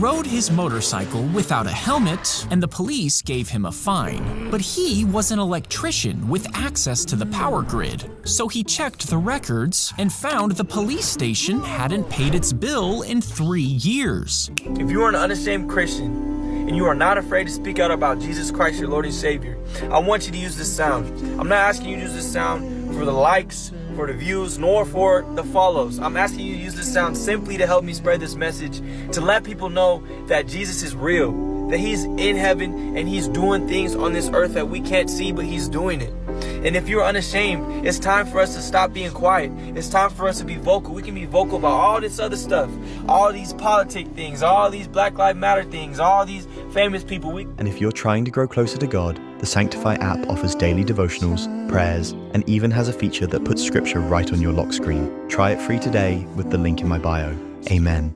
rode his motorcycle without a helmet, and the police gave him a fine. But he was an electrician with access to the power grid, so he checked the records and found the police station hadn't paid its bill in 3 years. If you are an unashamed Christian, and you are not afraid to speak out about Jesus Christ, your Lord and Savior, I want you to use this sound. I'm not asking you to use this sound for the likes, for the views, nor for the follows. I'm asking you to use this sound simply to help me spread this message, to let people know that Jesus is real, that he's in heaven and he's doing things on this earth that we can't see, but he's doing it. And if you're unashamed, it's time for us to stop being quiet. It's time for us to be vocal. We can be vocal about all this other stuff, all these politic things, all these Black Lives Matter things, all these famous people. And if you're trying to grow closer to God, the Sanctify app offers daily devotionals, prayers, and even has a feature that puts scripture right on your lock screen. Try it free today with the link in my bio. Amen.